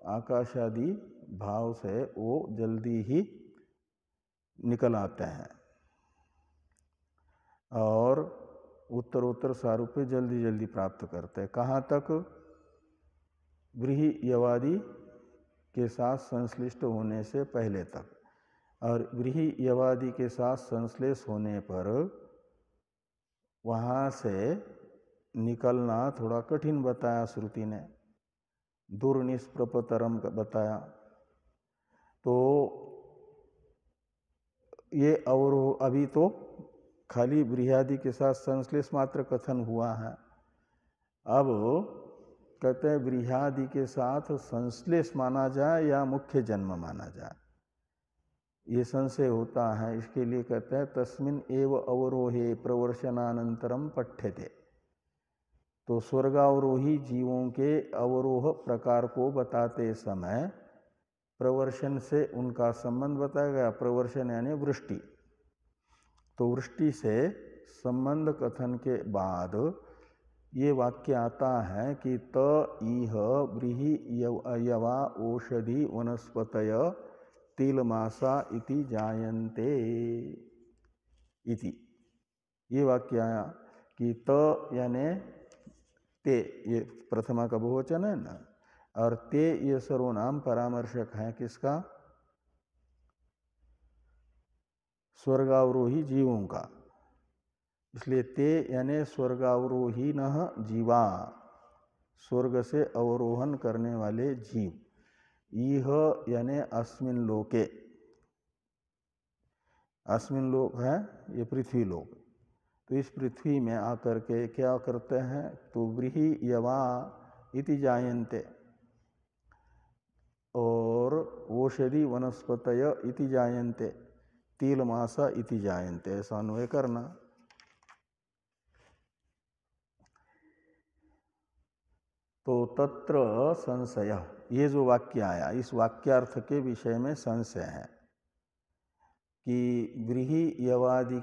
आकाश आदि भाव से वो जल्दी ही निकल आते हैं और उत्तर सारूप्य जल्दी प्राप्त करते हैं। कहाँ तक? व्रीहियवादी के साथ संश्लिष्ट होने से पहले तक, और व्रीहियवादी के साथ संश्लेष होने पर वहाँ से निकलना थोड़ा कठिन बताया श्रुति ने, दुर्निष्प्रपतरम बताया। तो ये और अभी तो खाली व्रीहादि के साथ संश्लेष मात्र कथन हुआ है। अब कहते हैं व्रीहादि के साथ संश्लेष माना जाए या मुख्य जन्म माना जाए, ये संशय होता है। इसके लिए कहते हैं तस्मिन् एव अवरोहे प्रवर्षनानंतरम पठ्यते। तो स्वर्गावरोही जीवों के अवरोह प्रकार को बताते समय प्रवर्षन से उनका संबंध बताया गया। प्रवर्षन यानी वृष्टि, तो वृष्टि से संबंध कथन के बाद ये वाक्य आता है कि त इह व्रीहियवा ओषधि वनस्पतय तिलमासा इति जायन्ते इति। ये वाक्य आया कि त यानी ते, ये प्रथमा का बहुवचन है ना, और ते ये सर्वनाम परामर्शक है किसका? स्वर्गावरोही जीवों का। इसलिए ते यानी स्वर्गावरोही न जीवा, स्वर्ग से अवरोहन करने वाले जीव। इह यानी अस्मिन लोके, अस्मिन लोक है ये पृथ्वी लोक। तो इस पृथ्वी में आकर के क्या करते हैं? तो व्रीहियवा इति जायन्ते, और ओषधि वनस्पतय इति जायन्ते, तिलमासा इति जायन्ते, ऐसा अन्वय करना। तो तत्र संशय, ये जो वाक्य आया इस वाक्यार्थ के विषय में संशय है कि व्रीहि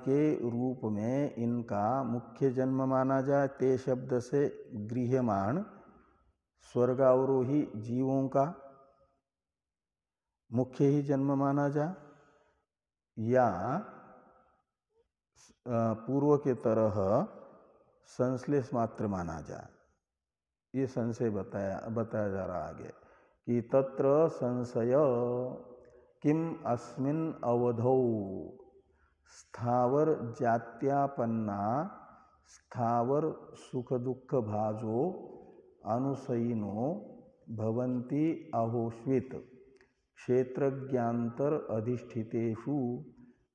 के रूप में इनका मुख्य जन्म माना जाए, ते शब्द से गृह्यमाण स्वर्गावरोही जीवों का मुख्य ही जन्म माना जाए, या पूर्व के तरह संश्लेष मात्र माना जाए। ये संशय बताया जा रहा आगे कि तत्र संशय किम अस्मिन अवधौ स्थावर जात्यापन्ना स्थावर सुख दुख भाजो अनुसयिनो भवन्ति अहोस्वित क्षेत्रज्ञान्तर अधिष्ठितेषु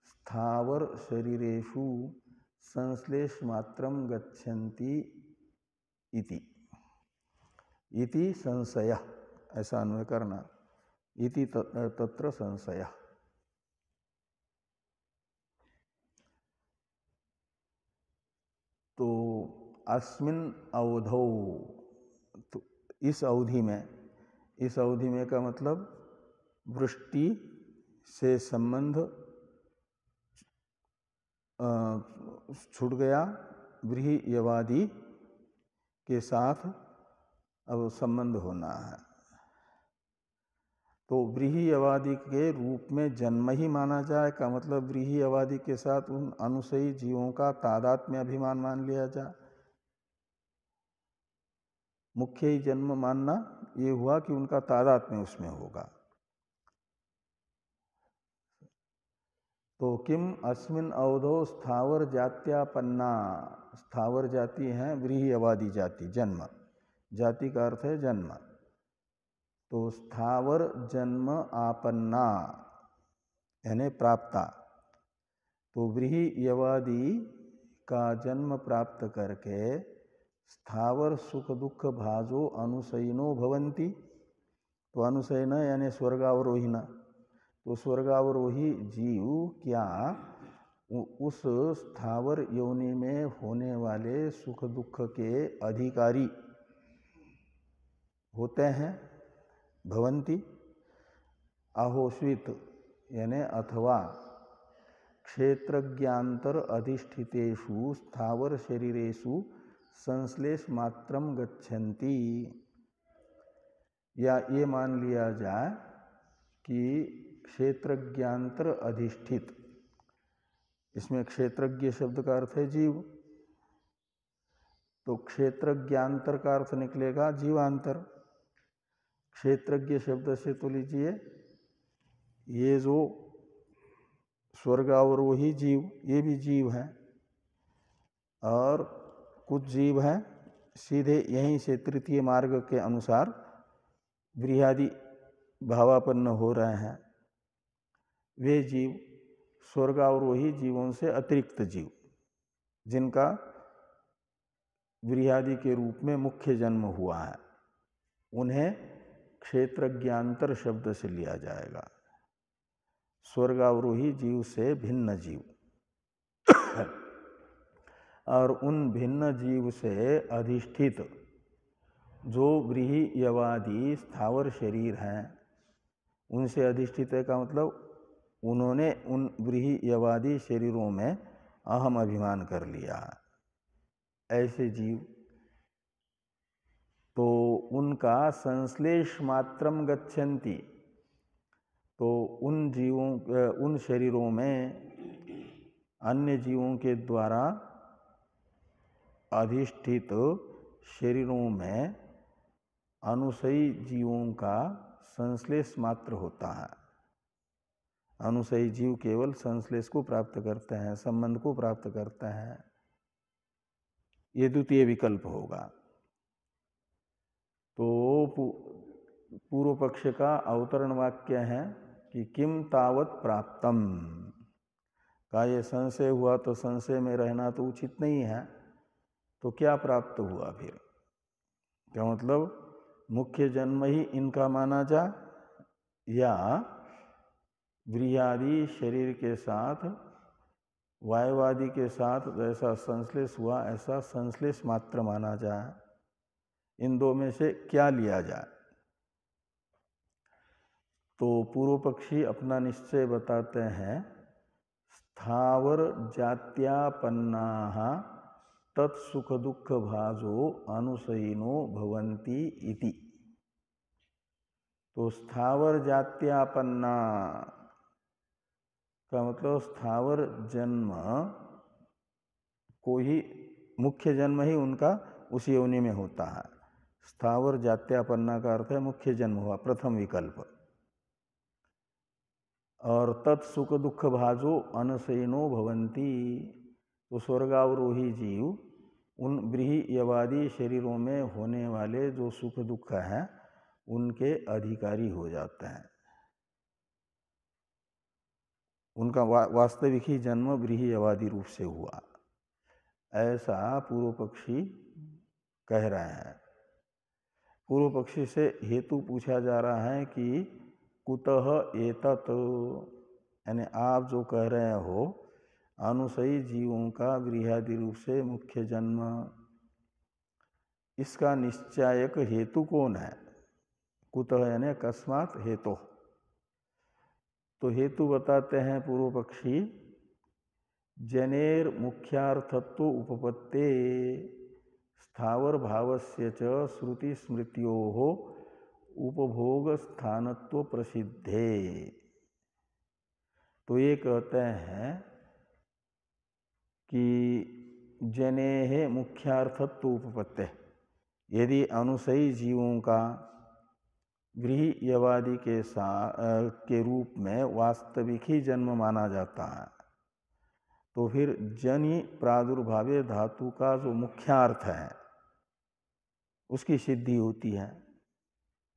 स्थावर शरीरेषु संश्लेष मात्रम गच्छन्ति इति संशय, ऐसा अन्वय करना। इति तत्र संशय। तो अस्मिन अवधौ, तो इस अवधि में का मतलब वृष्टि से संबंध छूट गया, व्रीहि के साथ अब संबंध होना है। तो व्रीहि के रूप में जन्म ही माना जाए का मतलब व्रीहि के साथ उन अनुसयी जीवों का तादात्म्य अभिमान मान लिया जाए। मुख्य ही जन्म मानना ये हुआ कि उनका तादात्म्य उसमें होगा। तो किम अस्मिन अवधो स्थावर जात्यापन्ना, स्थावर जाति है व्रीहि जाति, जन्म, जाति का अर्थ है जन्म। तो स्थावर जन्म आपन्ना यानी प्राप्ता, तो व्रीहि का जन्म प्राप्त करके स्थावर सुख दुख भाजो अनुसयिनो भवन्ति, तो अनुसयन यानी स्वर्गावरोहिना, तो स्वर्गावरोही जीव क्या उस स्थावर योनि में होने वाले सुख दुख के अधिकारी होते हैं। भवन्ति आहोस्वित यानी अथवा क्षेत्रज्ञान्तर अधिष्ठितेषु स्थावर शरीरेषु संश्लेष मात्रम गच्छन्ति, या ये मान लिया जाए कि क्षेत्रज्ञान्तर अधिष्ठित, इसमें क्षेत्रज्ञ शब्द का अर्थ है जीव, तो क्षेत्रज्ञान्तर का अर्थ निकलेगा जीवांतर। क्षेत्रज्ञ शब्द से तो लीजिए ये जो स्वर्गावरोही जीव, ये भी जीव है, और कुछ जीव हैं सीधे यहीं से तृतीय मार्ग के अनुसार व्रीहि भावापन्न हो रहे हैं। वे जीव स्वर्गावरोही जीवों से अतिरिक्त जीव, जिनका व्रीहि के रूप में मुख्य जन्म हुआ है, उन्हें क्षेत्रज्ञान्तर शब्द से लिया जाएगा। स्वर्गावरोही जीव से भिन्न जीव और उन भिन्न जीव से अधिष्ठित जो व्रीहि स्थावर शरीर हैं, उनसे अधिष्ठित है का मतलब उन्होंने उन व्रीहि शरीरों में अहम अभिमान कर लिया। ऐसे जीव तो उनका संश्लेष मात्रम गच्छन्ति, तो उन जीवों उन शरीरों में अन्य जीवों के द्वारा अधिष्ठित शरीरों में अनुसयी जीवों का संश्लेष मात्र होता है। अनुसयी जीव केवल संश्लेष को प्राप्त करते हैं, संबंध को प्राप्त करते हैं। ये द्वितीय विकल्प होगा। तो पूर्व पक्ष का अवतरण वाक्य है कि किम तावत प्राप्तम, का ये संशय हुआ तो संशय में रहना तो उचित नहीं है, तो क्या प्राप्त हुआ फिर? क्या मतलब मुख्य जन्म ही इनका माना जा, या व्रीहि शरीर के साथ वायुवादि के साथ जैसा संश्लेष हुआ ऐसा संश्लेष मात्र माना जाए? इन दो में से क्या लिया जाए? तो पूर्व पक्षी अपना निश्चय बताते हैं स्थावर जात्यापन्नाः तत्सुख दुख भाजो अनुसयिनो भवन्ति इति। तो स्थावर जात्यापन्ना का मतलब स्थावर जन्म को ही, मुख्य जन्म ही उनका उस योनि में होता है। स्थावर जात्यापन्ना का अर्थ है मुख्य जन्म हुआ, प्रथम विकल्प। और तत्सुख दुख भाजो अनशयिनो भवन्ति, तो स्वर्गावरोही जीव उन ब्रीहियवादी शरीरों में होने वाले जो सुख दुख हैं उनके अधिकारी हो जाते हैं। उनका वास्तविक ही जन्म ब्रीहियवादी रूप से हुआ, ऐसा पूर्व पक्षी कह रहे हैं। पूर्व पक्षी से हेतु पूछा जा रहा है कि कुतः एतत्, यानी आप जो कह रहे हो अनुसयी जीवों का ब्रीहादि रूप से मुख्य जन्म, इसका निश्चायक हेतु कौन है? कुतः यानी अकस्मात हेतु। तो हेतु बताते हैं पूर्व पक्षी, जनेर मुख्यार्थत्व उपपत्ते स्थावर भावस्य च श्रुति स्मृत्योः उपभोग स्थानत्व प्रसिद्धे। तो ये कहते हैं कि जनेह मुख्यार्थत्व उपपत्ते, यदि अनुसयी जीवों का ब्रीहियवादी के रूप में वास्तविक ही जन्म माना जाता है, तो फिर जनि प्रादुर्भावे धातु का जो मुख्यार्थ है उसकी सिद्धि होती है,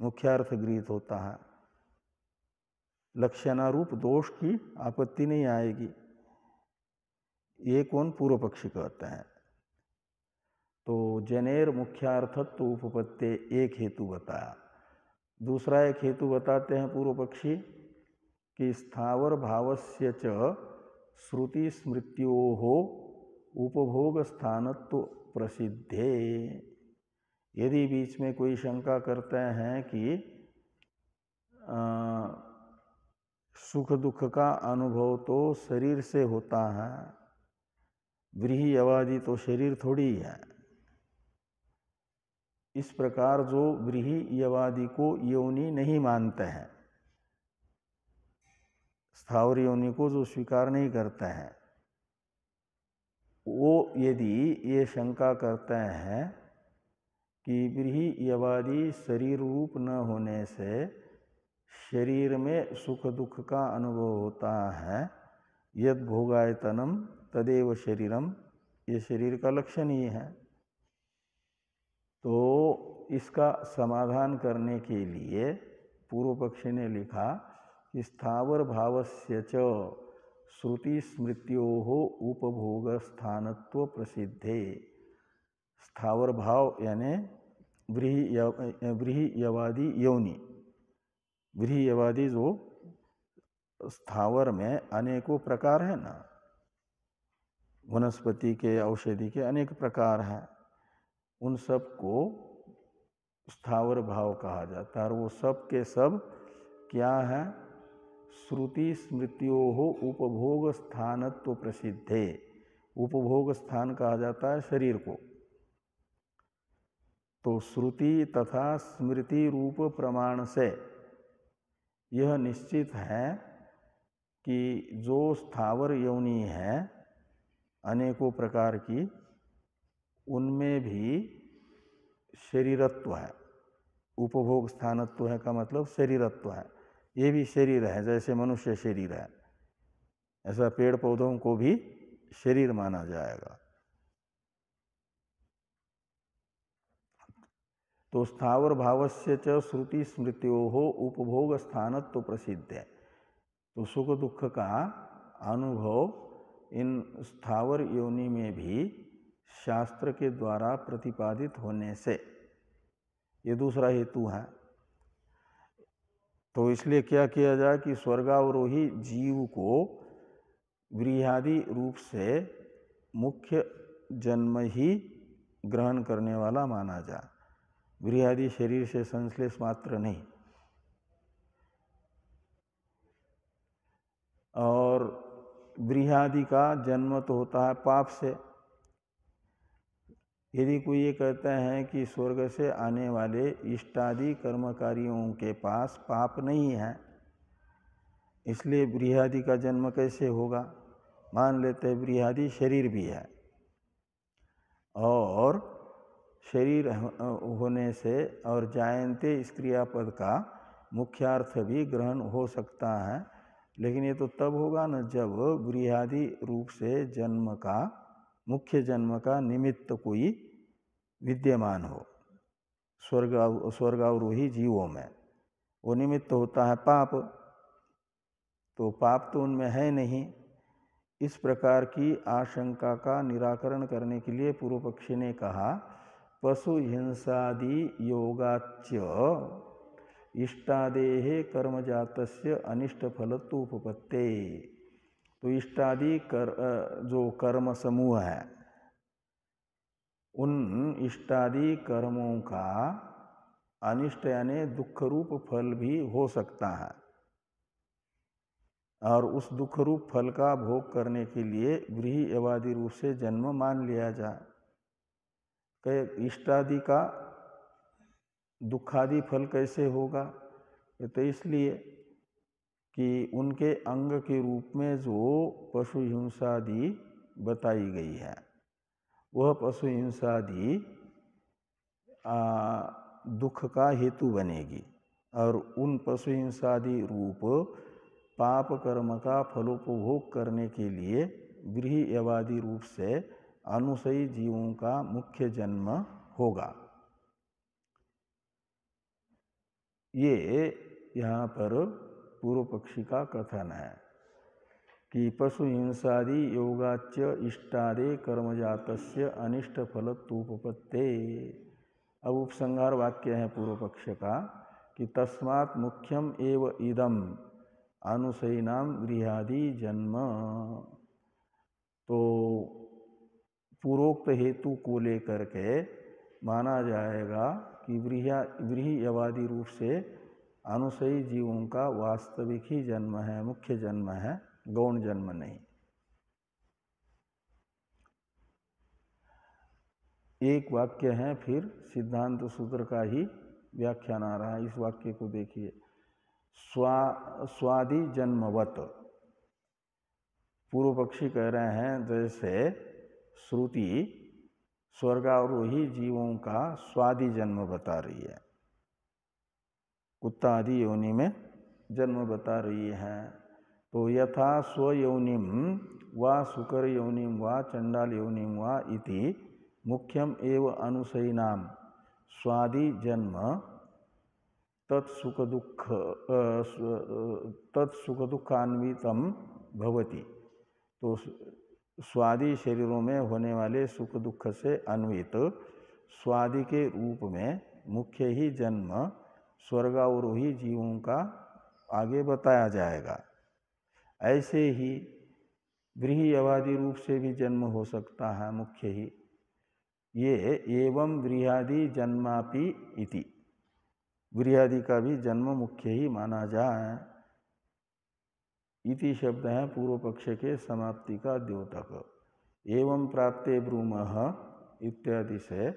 मुख्यार्थ गृहीत होता है, लक्षणारूप दोष की आपत्ति नहीं आएगी। ये कौन? पूर्व पक्षी कहते हैं। तो जनेर मुख्यार्थत्व उपपत्ते एक हेतु बताया। दूसरा एक हेतु बताते हैं पूर्व पक्षी कि स्थावर भावस्य च श्रुति स्मृत्योः उपभोग स्थानत्व प्रसिद्धे। यदि बीच में कोई शंका करते हैं कि सुख दुख का अनुभव तो शरीर से होता है, ब्रीहियवादी तो शरीर थोड़ी है, इस प्रकार जो ब्रीहियवादी को योनि नहीं मानते हैं, स्थावर योनि को जो स्वीकार नहीं करते हैं, वो यदि ये शंका करते हैं कि ब्रीहियवादी शरीर रूप न होने से शरीर में सुख दुख का अनुभव होता है, यद भोगायतनम तदेव शरीरम, ये शरीर का लक्षण ही है, तो इसका समाधान करने के लिए पूर्व पक्षी ने लिखा कि स्थावर भावस्य च श्रुति स्मृत्योः उपभोग स्थानत्व प्रसिद्धे। स्थावर भाव यानी ब्रीहियवादी योनि, ब्रीहियवादी जो स्थावर में अनेकों प्रकार है ना, वनस्पति के औषधि के अनेक प्रकार हैं, उन सब को स्थावर भाव कहा जाता है। और वो सब के सब क्या है? श्रुति स्मृत्योः उपभोग स्थानत्व प्रसिद्धे। उपभोग स्थान कहा जाता है शरीर को। तो श्रुति तथा स्मृति रूप प्रमाण से यह निश्चित है कि जो स्थावर योनि है अनेकों प्रकार की, उनमें भी शरीरत्व है। उपभोग स्थानत्व है का मतलब शरीरत्व है, ये भी शरीर है, जैसे मनुष्य शरीर है ऐसा पेड़ पौधों को भी शरीर माना जाएगा। तो स्थावर भावस्य च श्रुति स्मृत्योः उपभोग स्थानत्व प्रसिद्ध है। तो सुख दुख का अनुभव इन स्थावर योनि में भी शास्त्र के द्वारा प्रतिपादित होने से, ये दूसरा हेतु है। तो इसलिए क्या किया जाए कि स्वर्गावरोही जीव को ब्रीहादि रूप से मुख्य जन्म ही ग्रहण करने वाला माना जाए, ब्रीहादि शरीर से संश्लेष मात्र नहीं। और व्रीहादि का जन्म तो होता है पाप से। यदि कोई ये कहते हैं कि स्वर्ग से आने वाले इष्टादि कर्मकारियों के पास पाप नहीं है, इसलिए व्रीहादि का जन्म कैसे होगा? मान लेते हैं व्रीहादि शरीर भी है, और शरीर होने से और जायन्ते इस क्रियापद का मुख्यार्थ भी ग्रहण हो सकता है, लेकिन ये तो तब होगा न जब व्रीहादि रूप से जन्म का, मुख्य जन्म का निमित्त कोई विद्यमान हो स्वर्गारोही जीवों में। वो निमित्त होता है पाप, तो पाप तो उनमें है नहीं। इस प्रकार की आशंका का निराकरण करने के लिए पूर्व पक्षी ने कहा पशु हिंसादि योगाच्य इष्टादेह कर्मजातस्य अनिष्ट फलत्वोपपत्ते। तो इष्टादि जो कर्म समूह है, उन इष्टादि कर्मों का अनिष्ट यानी दुख रूप फल भी हो सकता है, और उस दुख रूप फल का भोग करने के लिए व्रीहि रूप से जन्म मान लिया जाए। इष्टादि का दुखादि फल कैसे होगा? तो इसलिए कि उनके अंग के रूप में जो पशु हिंसादि बताई गई है, वह पशु हिंसादि दुख का हेतु बनेगी, और उन पशु हिंसादि रूप पाप कर्म का फलोपभोग करने के लिए व्रीहि रूप से अनुसयी जीवों का मुख्य जन्म होगा। ये यहाँ पर पूर्व पक्षी का कथन है कि पशु हिंसादि योगाच्य इष्टादे कर्मजातस्य अनिष्ट फलत्वोपपत्ते। अब उपसंहार वाक्य है पूर्व पक्ष का कि तस्मात् मुख्यम एव इदम अनुसयिनाम व्रीहादि जन्म। तो पूर्वोक्त हेतु को लेकर के माना जाएगा कि व्रीहि रूप से अनुसयी जीवों का वास्तविक ही जन्म है, मुख्य जन्म है, गौण जन्म नहीं। एक वाक्य है फिर सिद्धांत सूत्र का ही व्याख्यान आ रहा है, इस वाक्य को देखिए। स्वादि जन्मवत। पूर्व पक्षी कह रहे हैं जैसे श्रुति स्वर्गारोही जीवों का स्वादि जन्म बता रही है, कुत्ता आदि योनि में जन्म बता रही है, तो यथा स्वयोनिम वा सुकर योनिम वा चंडाल योनिम वा इति मुख्यम एव अनुसयिनाम स्वादि जन्म तत्सुख दुखान्वितम भवति। तो स्वादि शरीरों में होने वाले सुख दुख से अन्वित स्वादि के रूप में मुख्य ही जन्म स्वर्गारोही जीवों का आगे बताया जाएगा। ऐसे ही व्रीहि रूप से भी जन्म हो सकता है मुख्य ही। ये एवं व्रीहादि जन्मापि इति, व्रीहादि का भी जन्म मुख्य ही माना जाए। इति शब्द है पूर्व पक्ष के समाप्ति का द्योतक। एवं प्राप्ते ब्रूमः इत्यादि से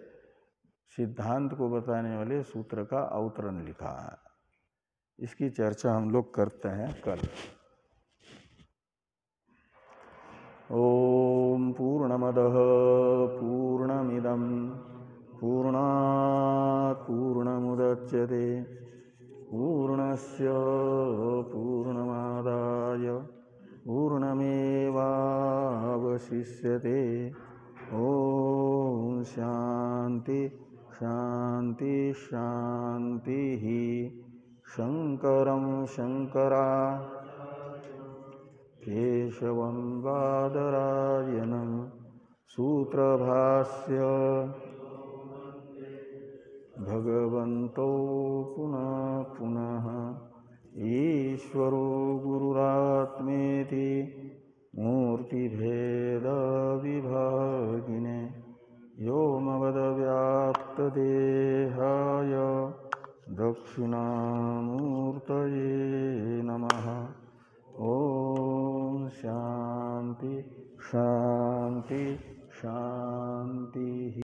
सिद्धांत को बताने वाले सूत्र का अवतरण लिखा है। इसकी चर्चा हम लोग करते हैं कल। ओम पूर्णमदः पूर्णमिदं पूर्णात् पूर्णमुदच्यते पूर्णस्य पूर्णमादाय पूर्णमेवावशिष्यते। ओम शांति शांति शांति। शंकरं केशवं बादरायणं सूत्रभाष्य भगवन्तो पुनः पुनः ईश्वरो गुरुरात्मेति मूर्तिभेद विभागिने व्योमवद्व्याप्तदेहाय दक्षिणामूर्तये नमः। ओम शांति। शांति शांति शांति।